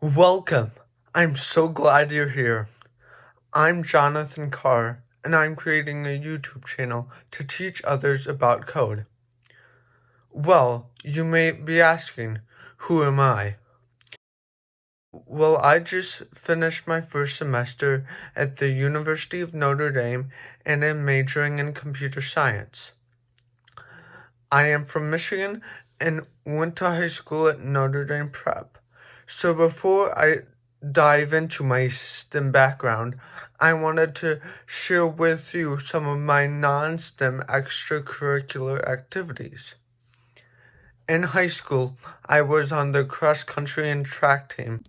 Welcome. I'm so glad you're here. I'm Jonathan Karr, and I'm creating a YouTube channel to teach others about code. Well, you may be asking, who am I? Well, I just finished my first semester at the University of Notre Dame and am majoring in computer science. I am from Michigan and went to high school at Notre Dame Prep. So before I dive into my STEM background, I wanted to share with you some of my non-STEM extracurricular activities. In high school, I was on the cross country and track team,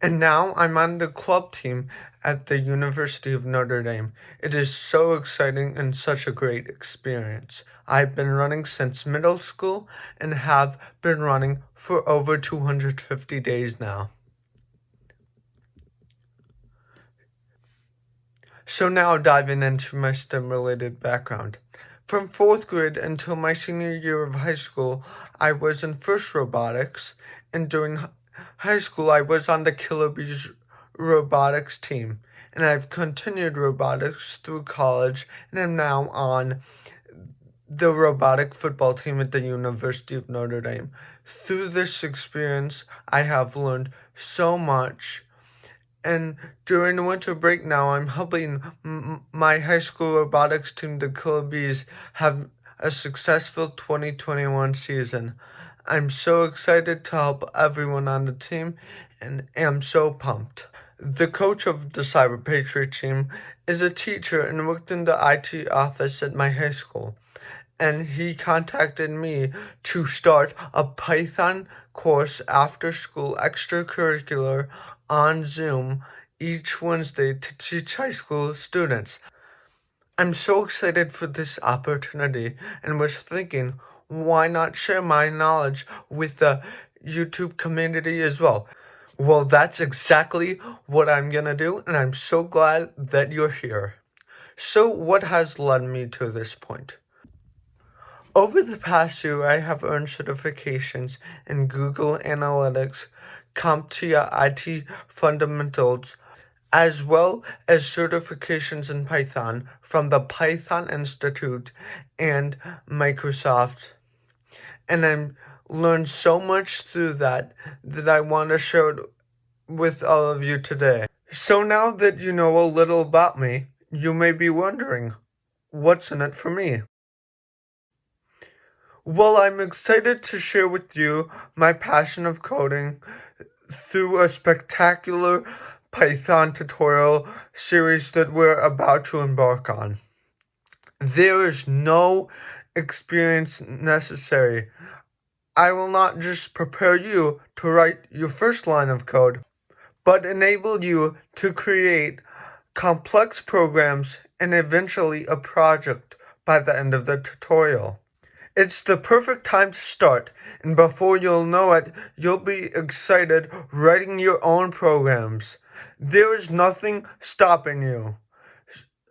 and now I'm on the club team at the University of Notre Dame. It is so exciting and such a great experience. I've been running since middle school and have been running for over 250 days now. So now diving into my STEM-related background. From 4th grade until my senior year of high school, I was in FIRST Robotics, and during high school I was on the Killer Bees robotics team, and I've continued robotics through college, and am now on the robotic football team at the University of Notre Dame. Through this experience, I have learned so much. And during the winter break now, I'm helping my high school robotics team, the Killer Bees, have a successful 2021 season. I'm so excited to help everyone on the team and am so pumped. The coach of the Cyber Patriot team is a teacher and worked in the IT office at my high school. And he contacted me to start a Python course after school extracurricular on Zoom each Wednesday to teach high school students. I'm so excited for this opportunity and was thinking, why not share my knowledge with the YouTube community as well? Well, that's exactly what I'm gonna do, and I'm so glad that you're here. So what has led me to this point? Over the past year, I have earned certifications in Google Analytics, CompTIA IT Fundamentals, as well as certifications in Python from the Python Institute and Microsoft. And I've learned so much through that I want to share it with all of you today. So now that you know a little about me, you may be wondering, what's in it for me? Well, I'm excited to share with you my passion of coding through a spectacular Python tutorial series that we're about to embark on. There is no experience necessary. I will not just prepare you to write your first line of code, but enable you to create complex programs and eventually a project by the end of the tutorial. It's the perfect time to start, and before you'll know it, you'll be excited writing your own programs. There is nothing stopping you.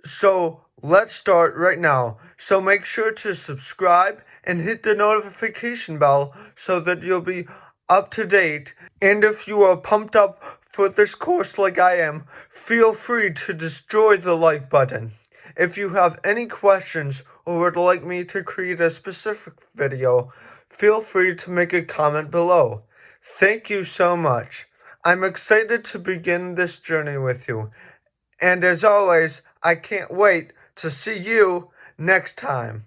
So let's start right now. So make sure to subscribe and hit the notification bell so that you'll be up to date. And if you are pumped up for this course like I am, feel free to destroy the like button. If you have any questions or would like me to create a specific video, feel free to make a comment below. Thank you so much. I'm excited to begin this journey with you. And as always, I can't wait to see you next time.